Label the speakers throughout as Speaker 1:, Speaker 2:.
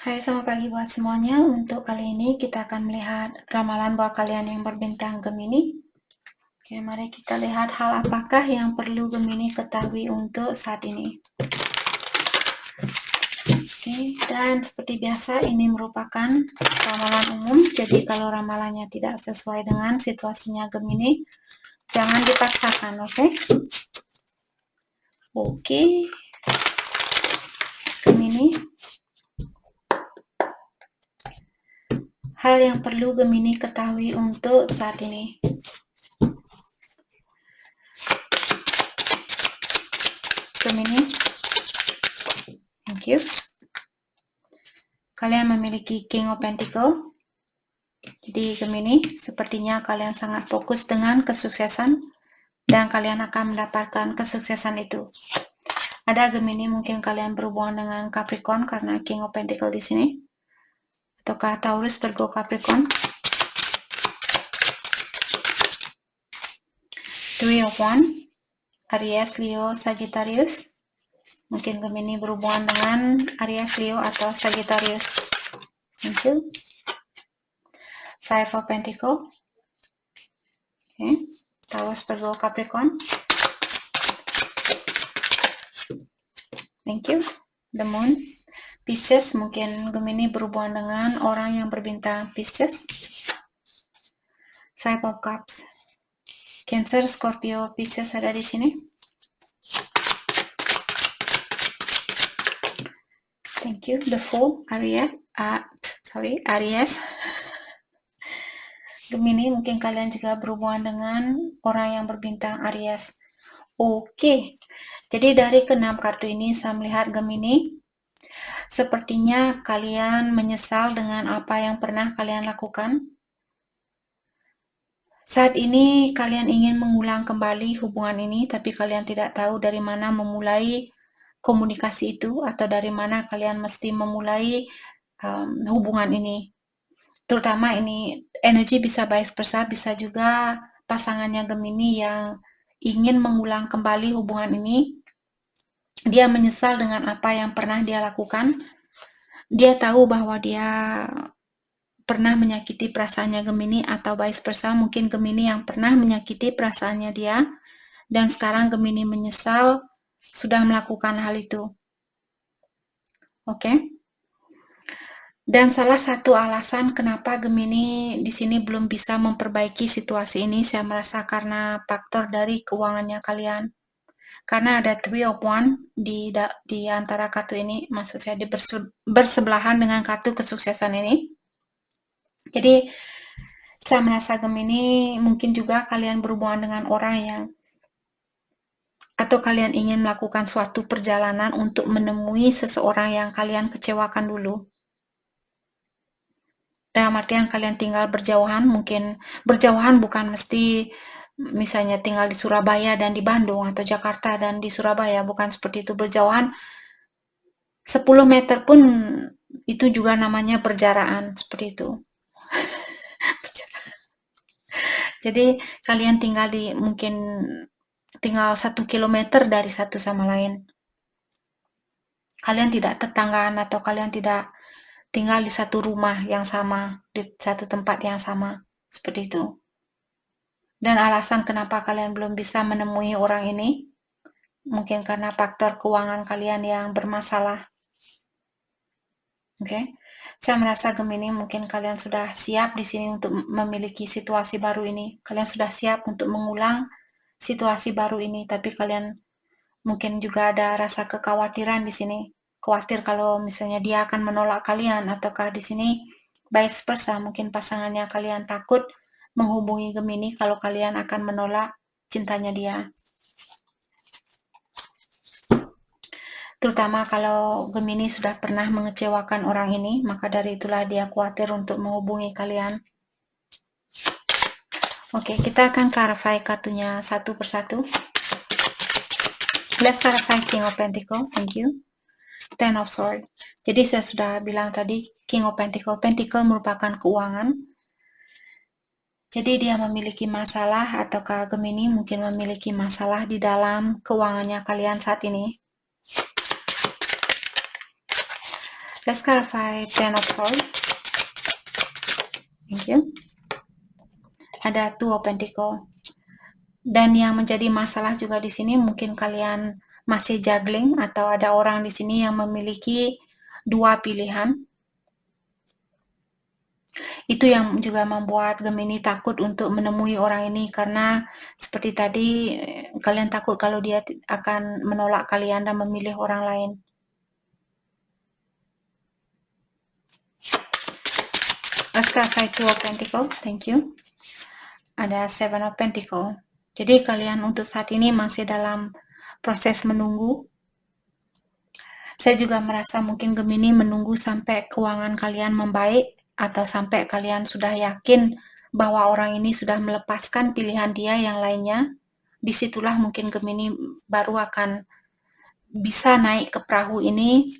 Speaker 1: Hai, selamat pagi buat semuanya. Untuk kali ini kita akan melihat ramalan buat kalian yang berbintang Gemini. Oke, mari kita lihat hal apakah yang perlu Gemini ketahui untuk saat ini. Oke, dan seperti biasa ini merupakan ramalan umum. Jadi kalau ramalannya tidak sesuai dengan situasinya Gemini, jangan dipaksakan, oke? Oke, Gemini. Hal yang perlu Gemini ketahui untuk saat ini. Gemini. Thank you. Kalian memiliki King of Pentacle. Jadi Gemini, sepertinya kalian sangat fokus dengan kesuksesan dan kalian akan mendapatkan kesuksesan itu. Ada Gemini, mungkin kalian berhubungan dengan Capricorn karena King of Pentacle di sini. Ataukah Taurus, Virgo, Capricorn. Three of Wands, Aries, Leo, Sagittarius. Mungkin Gemini berhubungan dengan Aries, Leo, atau Sagittarius. Thank you. Five of Pentacles. Okay. Taurus, Virgo, Capricorn. Thank you. The Moon. Pisces, mungkin Gemini berhubungan dengan orang yang berbintang Pisces. Five of Cups. Cancer, Scorpio, Pisces ada di sini. Thank you. The Fool, Aries. Gemini, mungkin kalian juga berhubungan dengan orang yang berbintang Aries. Oke. Jadi dari ke-6 kartu ini saya melihat Gemini, sepertinya kalian menyesal dengan apa yang pernah kalian lakukan. Saat ini kalian ingin mengulang kembali hubungan ini, tapi kalian tidak tahu dari mana memulai komunikasi itu atau dari mana kalian mesti memulai hubungan ini. Terutama ini energi bisa vice versa, bisa juga pasangannya Gemini yang ingin mengulang kembali hubungan ini. Dia menyesal dengan apa yang pernah dia lakukan. Dia tahu bahwa dia pernah menyakiti perasaannya Gemini atau vice versa, mungkin Gemini yang pernah menyakiti perasaannya dia dan sekarang Gemini menyesal sudah melakukan hal itu. Oke. Dan salah satu alasan kenapa Gemini di sini belum bisa memperbaiki situasi ini, saya merasa karena faktor dari keuangannya kalian. Karena ada Three of Wands di antara kartu ini, maksud saya bersebelahan dengan kartu kesuksesan ini. Jadi saya merasa Gemini mungkin juga kalian berhubungan dengan orang yang atau kalian ingin melakukan suatu perjalanan untuk menemui seseorang yang kalian kecewakan dulu. Dalam artian kalian tinggal berjauhan, mungkin berjauhan bukan mesti misalnya tinggal di Surabaya dan di Bandung atau Jakarta dan di Surabaya, bukan seperti itu. Berjauhan 10 meter pun itu juga namanya perjaraan, seperti itu. Jadi kalian mungkin tinggal 1 kilometer dari satu sama lain. Kalian tidak tetanggaan atau kalian tidak tinggal di satu rumah yang sama, di satu tempat yang sama, seperti itu. Dan alasan kenapa kalian belum bisa menemui orang ini, mungkin karena faktor keuangan kalian yang bermasalah. Oke. Saya merasa Gemini mungkin kalian sudah siap di sini untuk memiliki situasi baru ini. Kalian sudah siap untuk mengulang situasi baru ini, tapi kalian mungkin juga ada rasa kekhawatiran di sini. Khawatir kalau misalnya dia akan menolak kalian, ataukah di sini vice versa, mungkin pasangannya kalian takut menghubungi Gemini kalau kalian akan menolak cintanya dia. Terutama kalau Gemini sudah pernah mengecewakan orang ini, maka dari itulah dia khawatir untuk menghubungi kalian. Oke, kita akan clarify kartunya satu persatu. Let's clarify King of Pentacles, thank you. Ten of Swords. Jadi saya sudah bilang tadi, King of Pentacles. Pentacle merupakan keuangan. Jadi dia memiliki masalah, ataukah Gemini mungkin memiliki masalah di dalam keuangannya kalian saat ini. Let's clarify Ten of Swords. Thank you. Ada Two of Pentacles. Dan yang menjadi masalah juga di sini mungkin kalian masih juggling atau ada orang di sini yang memiliki dua pilihan. Itu yang juga membuat Gemini takut untuk menemui orang ini karena seperti tadi kalian takut kalau dia akan menolak kalian dan memilih orang lain. Let's clarify Two of Pentacles. Thank you. Ada Seven of Pentacles. Jadi kalian untuk saat ini masih dalam proses menunggu. Saya juga merasa mungkin Gemini menunggu sampai keuangan kalian membaik atau sampai kalian sudah yakin bahwa orang ini sudah melepaskan pilihan dia yang lainnya. Disitulah mungkin Gemini baru akan bisa naik ke perahu ini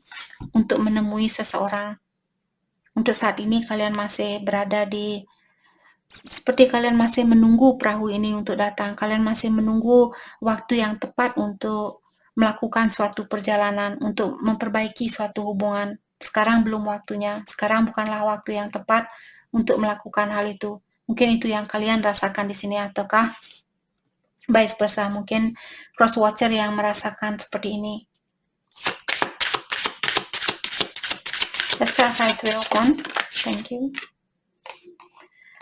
Speaker 1: untuk menemui seseorang. Untuk saat ini kalian masih berada di seperti kalian masih menunggu perahu ini untuk datang. Kalian masih menunggu waktu yang tepat untuk melakukan suatu perjalanan, untuk memperbaiki suatu hubungan. Sekarang belum waktunya. Sekarang bukanlah waktu yang tepat untuk melakukan hal itu. Mungkin itu yang kalian rasakan di sini, ataukah vice versa, mungkin cross watcher yang merasakan seperti ini. Let's clarify Three of Wands. Thank you.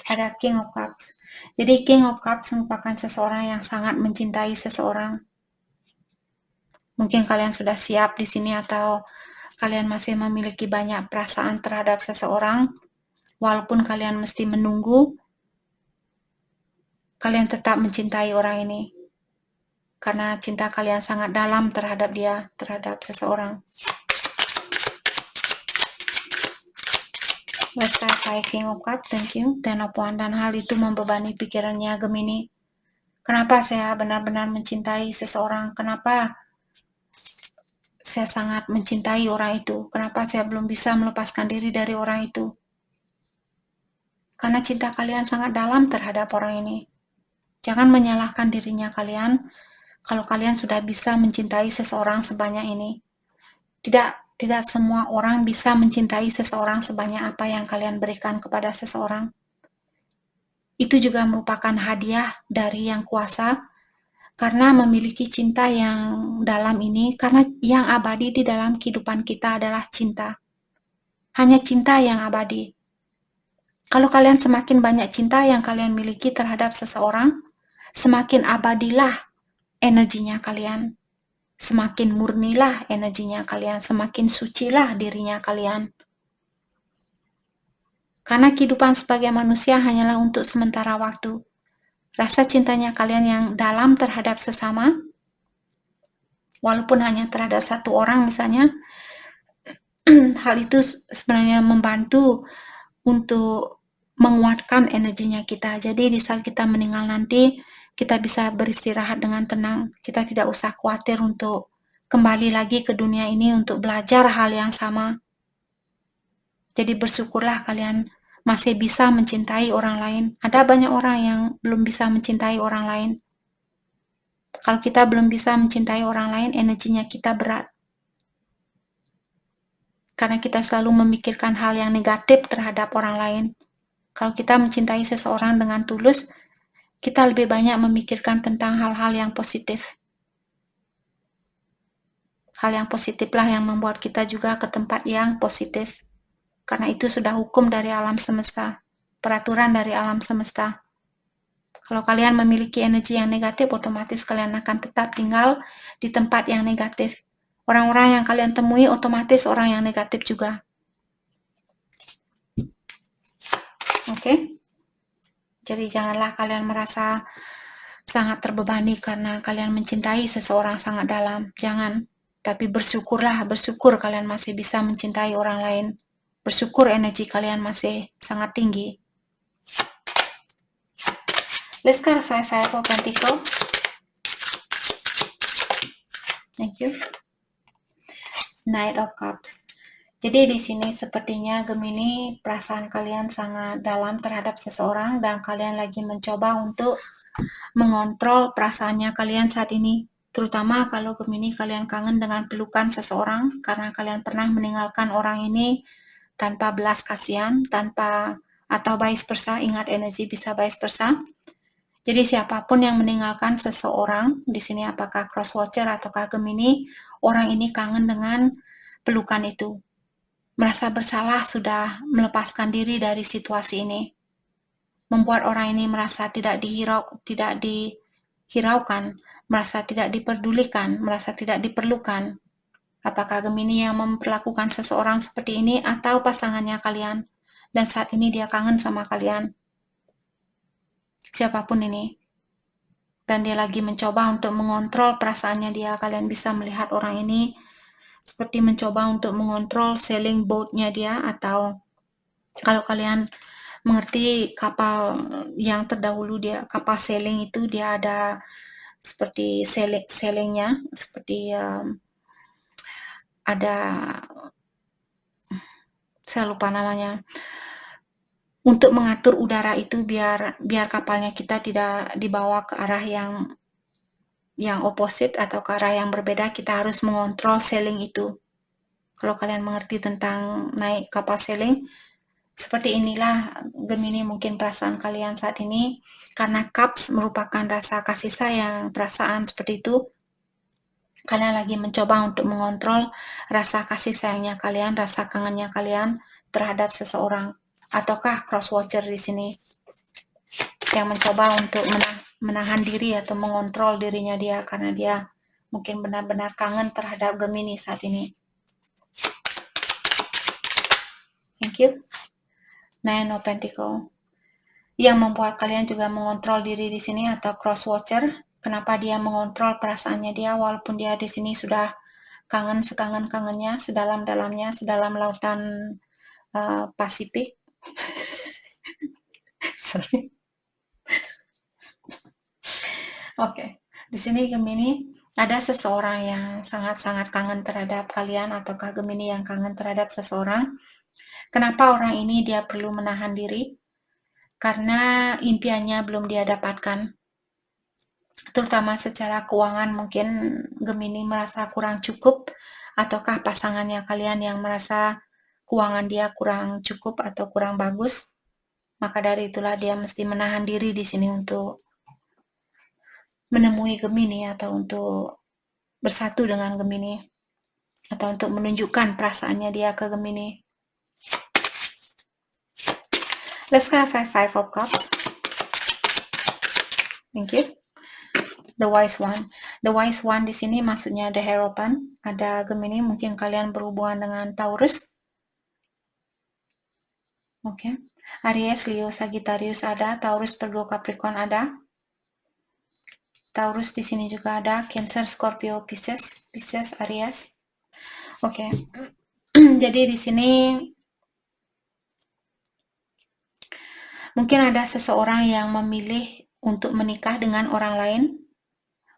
Speaker 1: Ada King of Cups. Jadi King of Cups merupakan seseorang yang sangat mencintai seseorang. Mungkin kalian sudah siap di sini atau kalian masih memiliki banyak perasaan terhadap seseorang. Walaupun kalian mesti menunggu, kalian tetap mencintai orang ini. Karena cinta kalian sangat dalam terhadap dia, terhadap seseorang. Let's clarify King of Cups, thank you. Ten of Wands, dan hal itu membebani pikirannya Gemini. Kenapa saya benar-benar mencintai seseorang? Kenapa saya sangat mencintai orang itu? Kenapa saya belum bisa melepaskan diri dari orang itu? Karena cinta kalian sangat dalam terhadap orang ini. Jangan menyalahkan dirinya kalian kalau kalian sudah bisa mencintai seseorang sebanyak ini. Tidak semua orang bisa mencintai seseorang sebanyak apa yang kalian berikan kepada seseorang. Itu juga merupakan hadiah dari Yang Kuasa, karena memiliki cinta yang dalam ini, karena yang abadi di dalam kehidupan kita adalah cinta. Hanya cinta yang abadi. Kalau kalian semakin banyak cinta yang kalian miliki terhadap seseorang, semakin abadilah energinya kalian. Semakin murnilah energinya kalian, semakin sucilah dirinya kalian. Karena kehidupan sebagai manusia hanyalah untuk sementara waktu. Rasa cintanya kalian yang dalam terhadap sesama, walaupun hanya terhadap satu orang misalnya, hal itu sebenarnya membantu untuk menguatkan energinya kita. Jadi di saat kita meninggal nanti, kita bisa beristirahat dengan tenang. Kita tidak usah khawatir untuk kembali lagi ke dunia ini untuk belajar hal yang sama. Jadi bersyukurlah kalian masih bisa mencintai orang lain. Ada banyak orang yang belum bisa mencintai orang lain. Kalau kita belum bisa mencintai orang lain, energinya kita berat. Karena kita selalu memikirkan hal yang negatif terhadap orang lain. Kalau kita mencintai seseorang dengan tulus, kita lebih banyak memikirkan tentang hal-hal yang positif. Hal yang positiflah yang membuat kita juga ke tempat yang positif. Karena itu sudah hukum dari alam semesta, peraturan dari alam semesta. Kalau kalian memiliki energi yang negatif, otomatis kalian akan tetap tinggal di tempat yang negatif. Orang-orang yang kalian temui otomatis orang yang negatif juga. Oke? Jadi janganlah kalian merasa sangat terbebani karena kalian mencintai seseorang sangat dalam. Jangan. Tapi bersyukurlah, bersyukur kalian masih bisa mencintai orang lain. Bersyukur energi kalian masih sangat tinggi. Let's clarify Five of Pentacles. Thank you. Knight of Cups. Jadi di sini sepertinya Gemini perasaan kalian sangat dalam terhadap seseorang dan kalian lagi mencoba untuk mengontrol perasaannya kalian saat ini. Terutama kalau Gemini kalian kangen dengan pelukan seseorang karena kalian pernah meninggalkan orang ini tanpa belas kasihan, atau vice versa. Ingat, energi bisa vice versa. Jadi siapapun yang meninggalkan seseorang di sini, apakah cross watcher ataukah Gemini, orang ini kangen dengan pelukan itu. Merasa bersalah sudah melepaskan diri dari situasi ini. Membuat orang ini merasa tidak dihiraukan, merasa tidak diperdulikan, merasa tidak diperlukan. Apakah Gemini yang memperlakukan seseorang seperti ini atau pasangannya kalian? Dan saat ini dia kangen sama kalian. Siapapun ini. Dan dia lagi mencoba untuk mengontrol perasaannya dia. Kalian bisa melihat orang ini seperti mencoba untuk mengontrol sailing boat-nya dia, atau kalau kalian mengerti kapal yang terdahulu, dia kapal sailing itu dia ada seperti sailingnya, seperti ada, saya lupa namanya, untuk mengatur udara itu biar kapalnya kita tidak dibawa ke arah yang opposite atau ke arah yang berbeda. Kita harus mengontrol sailing itu. Kalau kalian mengerti tentang naik kapal sailing, seperti inilah Gemini mungkin perasaan kalian saat ini, karena Cups merupakan rasa kasih sayang, perasaan seperti itu. Kalian lagi mencoba untuk mengontrol rasa kasih sayangnya kalian, rasa kangennya kalian terhadap seseorang. Ataukah cross watcher di sini yang mencoba untuk menahan diri atau mengontrol dirinya dia karena dia mungkin benar-benar kangen terhadap Gemini saat ini. Thank you. Nine of Pentacles. Yang membuat kalian juga mengontrol diri di sini atau cross watcher. Kenapa dia mengontrol perasaannya dia walaupun dia di sini sudah kangen sekangen-kangennya, sedalam-dalamnya, sedalam lautan Pasifik. Sorry. Oke. Di sini Gemini ada seseorang yang sangat-sangat kangen terhadap kalian, ataukah Gemini yang kangen terhadap seseorang. Kenapa orang ini dia perlu menahan diri? Karena impiannya belum dia dapatkan. Terutama secara keuangan, mungkin Gemini merasa kurang cukup, ataukah pasangannya kalian yang merasa keuangan dia kurang cukup atau kurang bagus. Maka dari itulah dia mesti menahan diri di sini untuk menemui Gemini atau untuk bersatu dengan Gemini atau untuk menunjukkan perasaannya dia ke Gemini. Let's clarify Five of Cups. Thank you. The Wise One. The Wise One di sini maksudnya The Hierophant. Ada Gemini, mungkin kalian berhubungan dengan Taurus. Oke. Aries, Leo, Sagittarius ada, Taurus, Virgo, Capricorn ada. Taurus di sini juga ada, Cancer, Scorpio, Pisces, Aries. Oke. Jadi di sini mungkin ada seseorang yang memilih untuk menikah dengan orang lain.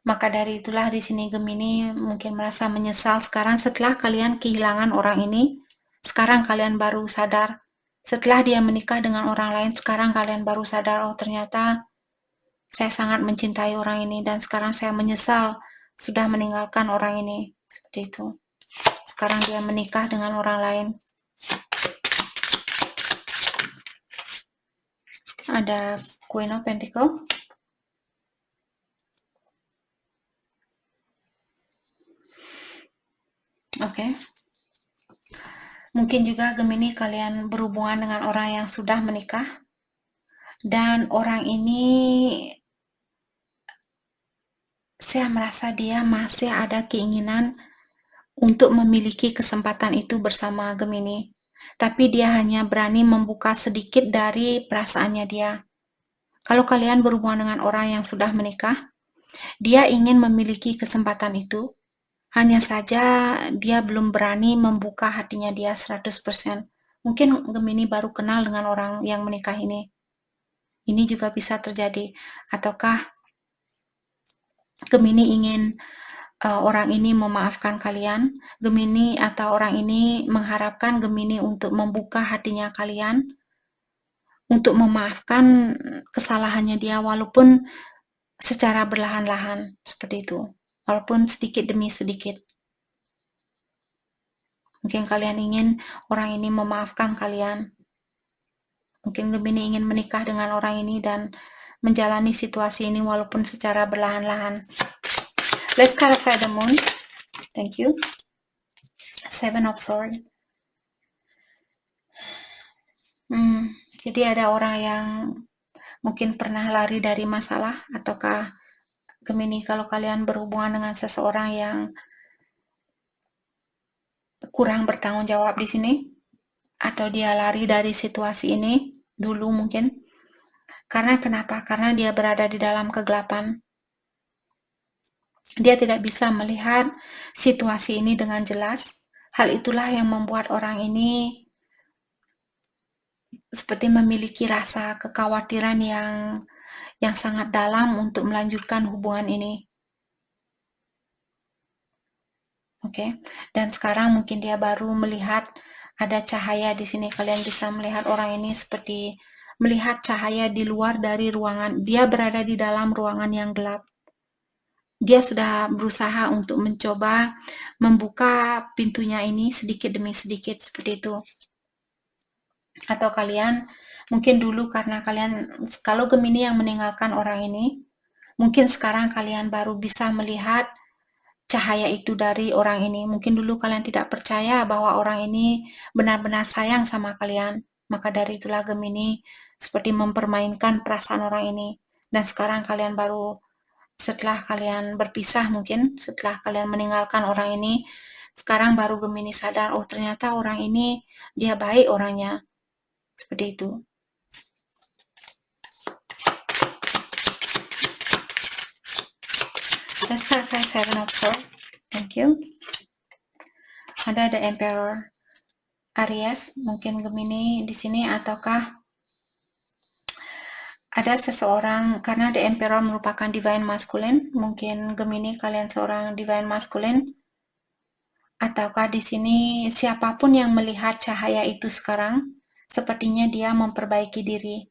Speaker 1: Maka dari itulah di sini Gemini mungkin merasa menyesal sekarang setelah kalian kehilangan orang ini. Sekarang kalian baru sadar. Setelah dia menikah dengan orang lain, sekarang kalian baru sadar, oh ternyata saya sangat mencintai orang ini dan sekarang saya menyesal sudah meninggalkan orang ini. Seperti itu. Sekarang dia menikah dengan orang lain. Ada Queen of Pentacles. Oke. Mungkin juga Gemini kalian berhubungan dengan orang yang sudah menikah. Dan orang ini saya merasa dia masih ada keinginan untuk memiliki kesempatan itu bersama Gemini. Tapi dia hanya berani membuka sedikit dari perasaannya dia. Kalau kalian berhubungan dengan orang yang sudah menikah, dia ingin memiliki kesempatan itu. Hanya saja dia belum berani membuka hatinya dia 100%. Mungkin Gemini baru kenal dengan orang yang menikah ini. Ini juga bisa terjadi. Ataukah Gemini ingin orang ini memaafkan kalian, Gemini atau orang ini mengharapkan Gemini untuk membuka hatinya kalian, untuk memaafkan kesalahannya dia walaupun secara berlahan-lahan, seperti itu. walaupun sedikit demi sedikit. Mungkin kalian ingin orang ini memaafkan kalian. Mungkin Gemini ingin menikah dengan orang ini dan menjalani situasi ini walaupun secara berlahan-lahan. Let's clarify the moon. Thank you. Seven of Swords. Jadi ada orang yang mungkin pernah lari dari masalah, ataukah Gemini kalau kalian berhubungan dengan seseorang yang kurang bertanggung jawab di sini, atau dia lari dari situasi ini dulu mungkin. Karena kenapa? Karena dia berada di dalam kegelapan. Dia tidak bisa melihat situasi ini dengan jelas. Hal itulah yang membuat orang ini seperti memiliki rasa kekhawatiran yang sangat dalam untuk melanjutkan hubungan ini. Oke. Dan sekarang mungkin dia baru melihat ada cahaya di sini. Kalian bisa melihat orang ini seperti melihat cahaya di luar dari ruangan. Dia berada di dalam ruangan yang gelap. Dia sudah berusaha untuk mencoba membuka pintunya ini sedikit demi sedikit seperti itu. Atau kalian mungkin dulu karena kalian, kalau Gemini yang meninggalkan orang ini, mungkin sekarang kalian baru bisa melihat cahaya itu dari orang ini. Mungkin dulu kalian tidak percaya bahwa orang ini benar-benar sayang sama kalian. Maka dari itulah Gemini seperti mempermainkan perasaan orang ini. Dan sekarang kalian baru, setelah kalian berpisah mungkin, setelah kalian meninggalkan orang ini, sekarang baru Gemini sadar, oh ternyata orang ini, dia baik orangnya. Seperti itu. Let's clarify Seven of Swords. Thank you. Ada The Emperor. Aries, mungkin Gemini di sini, ataukah ada seseorang, karena The Emperor merupakan Divine Masculine, mungkin Gemini kalian seorang Divine Masculine, ataukah di sini siapapun yang melihat cahaya itu sekarang, sepertinya dia memperbaiki diri.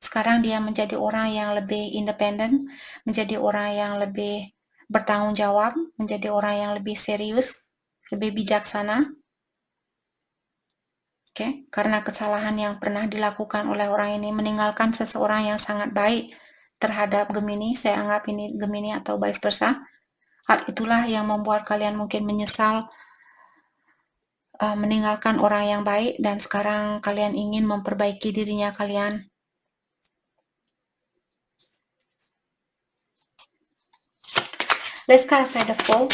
Speaker 1: Sekarang dia menjadi orang yang lebih independen, menjadi orang yang lebih bertanggung jawab, menjadi orang yang lebih serius, lebih bijaksana. Oke, karena kesalahan yang pernah dilakukan oleh orang ini, meninggalkan seseorang yang sangat baik terhadap Gemini, saya anggap ini Gemini atau vice versa. Hal itulah yang membuat kalian mungkin menyesal meninggalkan orang yang baik, dan sekarang kalian ingin memperbaiki dirinya kalian. Let's clarify the Fool.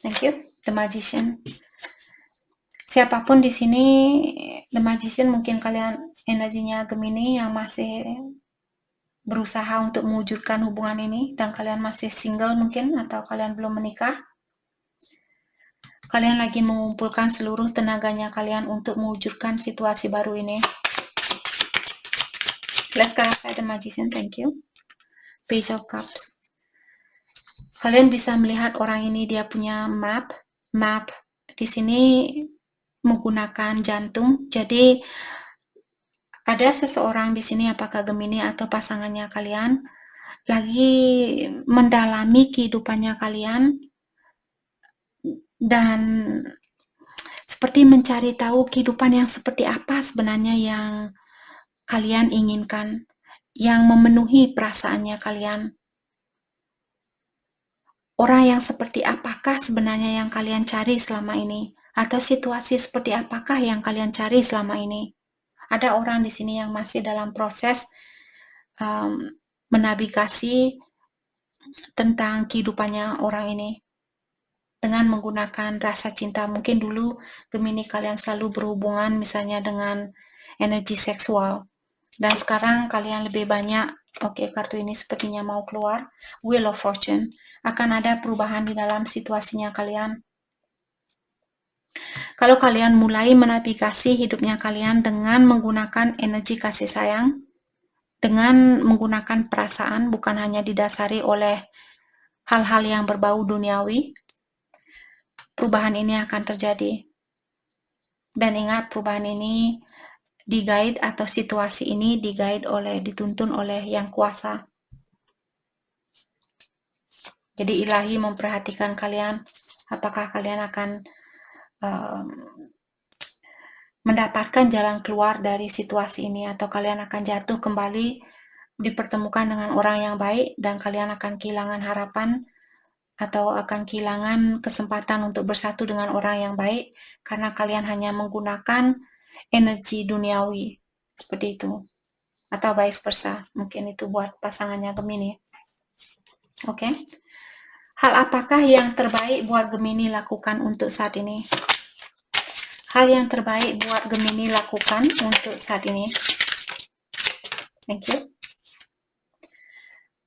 Speaker 1: Thank you. The Magician. Siapapun di sini, The Magician, mungkin kalian energinya Gemini yang masih berusaha untuk mewujudkan hubungan ini, dan kalian masih single mungkin, atau kalian belum menikah. Kalian lagi mengumpulkan seluruh tenaganya kalian untuk mewujudkan situasi baru ini. Let's clarify The Magician. Thank you. Page of Cups. Kalian bisa melihat orang ini, dia punya map di sini menggunakan jantung. Jadi ada seseorang di sini, apakah Gemini atau pasangannya kalian, lagi mendalami kehidupannya kalian dan seperti mencari tahu kehidupan yang seperti apa sebenarnya yang kalian inginkan, yang memenuhi perasaannya kalian. Orang yang seperti apakah sebenarnya yang kalian cari selama ini? Atau situasi seperti apakah yang kalian cari selama ini? Ada orang di sini yang masih dalam proses menavigasi tentang kehidupannya orang ini dengan menggunakan rasa cinta. Mungkin dulu Gemini kalian selalu berhubungan misalnya dengan energi seksual, dan sekarang kalian lebih banyak, oke, kartu ini sepertinya mau keluar, Wheel of Fortune. Akan ada perubahan di dalam situasinya kalian. Kalau kalian mulai menavigasi hidupnya kalian dengan menggunakan energi kasih sayang, dengan menggunakan perasaan, bukan hanya didasari oleh hal-hal yang berbau duniawi, perubahan ini akan terjadi. Dan ingat, perubahan ini di-guide, atau situasi ini di-guide oleh, dituntun oleh Yang Kuasa. Jadi ilahi memperhatikan kalian, apakah kalian akan mendapatkan jalan keluar dari situasi ini, atau kalian akan jatuh kembali, dipertemukan dengan orang yang baik, dan kalian akan kehilangan harapan atau akan kehilangan kesempatan untuk bersatu dengan orang yang baik karena kalian hanya menggunakan energi duniawi, seperti itu, atau vice versa. Mungkin itu buat pasangannya Gemini. Oke. Hal apakah yang terbaik buat Gemini lakukan untuk saat ini? Hal yang terbaik buat Gemini lakukan untuk saat ini. Thank you.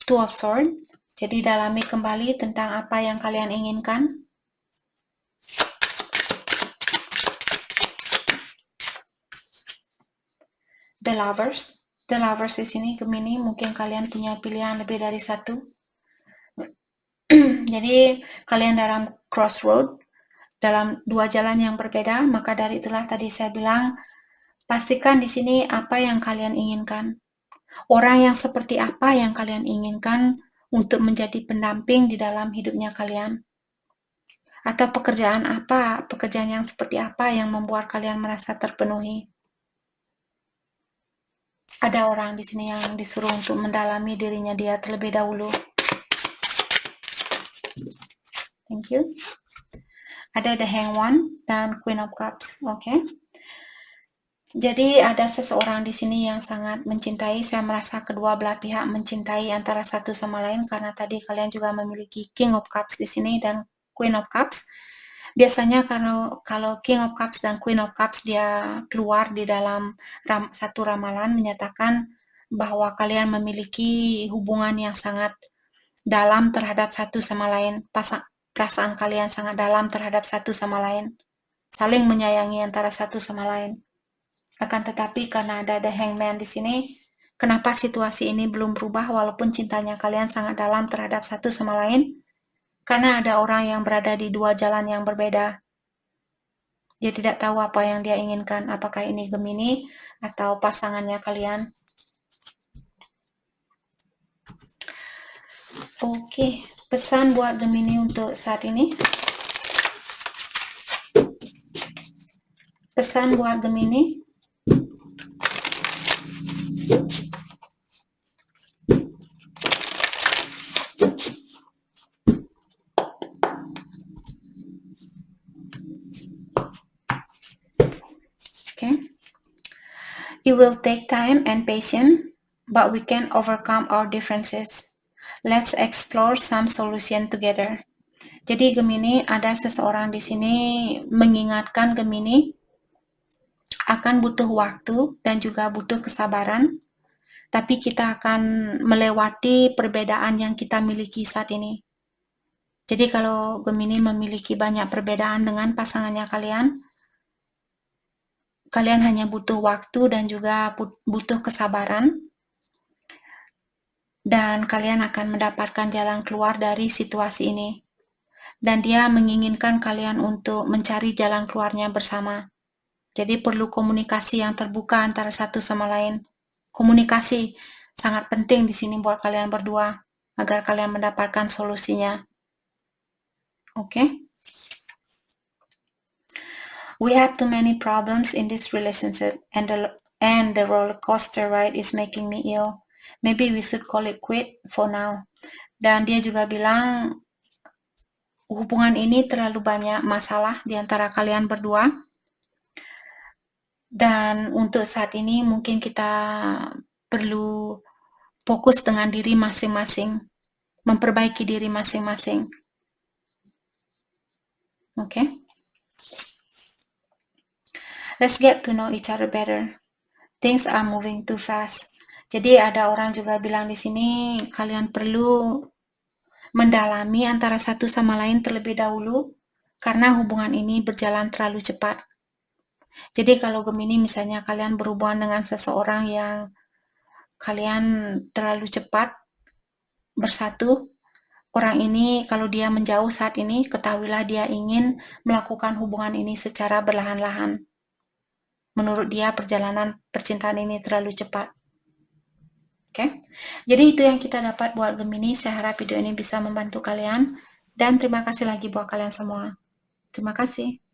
Speaker 1: Two of Swords. Jadi dalami kembali tentang apa yang kalian inginkan. The Lovers. The Lovers di sini Gemini, mungkin kalian punya pilihan lebih dari satu. Jadi kalian dalam crossroad, dalam dua jalan yang berbeda, maka dari itulah tadi saya bilang, pastikan di sini apa yang kalian inginkan. Orang yang seperti apa yang kalian inginkan untuk menjadi pendamping di dalam hidupnya kalian. Atau pekerjaan apa, pekerjaan yang seperti apa yang membuat kalian merasa terpenuhi. Ada orang di sini yang disuruh untuk mendalami dirinya dia terlebih dahulu. Thank you. Ada The Hanged One dan Queen of Cups. Oke. Jadi ada seseorang di sini yang sangat mencintai. Saya merasa kedua belah pihak mencintai antara satu sama lain karena tadi kalian juga memiliki King of Cups di sini dan Queen of Cups. Biasanya kalau King of Cups dan Queen of Cups dia keluar di dalam satu ramalan menyatakan bahwa kalian memiliki hubungan yang sangat dalam terhadap satu sama lain. Perasaan kalian sangat dalam terhadap satu sama lain. Saling menyayangi antara satu sama lain. Akan tetapi karena ada The Hangman di sini, kenapa situasi ini belum berubah walaupun cintanya kalian sangat dalam terhadap satu sama lain? Karena ada orang yang berada di dua jalan yang berbeda. Dia tidak tahu apa yang dia inginkan, apakah ini Gemini atau pasangannya kalian. Oke, pesan buat Gemini untuk saat ini. Pesan buat Gemini. Okay. It will take time and patience, but we can overcome our differences. Let's explore some solution together. Jadi Gemini, ada seseorang di sini mengingatkan Gemini akan butuh waktu dan juga butuh kesabaran, tapi kita akan melewati perbedaan yang kita miliki saat ini. Jadi kalau Gemini memiliki banyak perbedaan dengan pasangannya kalian hanya butuh waktu dan juga butuh kesabaran, dan kalian akan mendapatkan jalan keluar dari situasi ini. Dan dia menginginkan kalian untuk mencari jalan keluarnya bersama. Jadi perlu komunikasi yang terbuka antara satu sama lain. Komunikasi sangat penting di sini buat kalian berdua agar kalian mendapatkan solusinya. Oke. We have too many problems in this relationship and the roller coaster ride is making me ill. Maybe we should call it quit for now. Dan dia juga bilang hubungan ini terlalu banyak masalah di antara kalian berdua. Dan untuk saat ini mungkin kita perlu fokus dengan diri masing-masing, memperbaiki diri masing-masing. Okay? Let's get to know each other better. Things are moving too fast. Jadi ada orang juga bilang di sini kalian perlu mendalami antara satu sama lain terlebih dahulu karena hubungan ini berjalan terlalu cepat. Jadi kalau Gemini misalnya kalian berhubungan dengan seseorang yang kalian terlalu cepat bersatu, orang ini kalau dia menjauh saat ini, ketahuilah dia ingin melakukan hubungan ini secara berlahan-lahan. Menurut dia perjalanan percintaan ini terlalu cepat. Oke. Jadi itu yang kita dapat buat Gemini. Saya harap video ini bisa membantu kalian dan terima kasih lagi buat kalian semua. Terima kasih.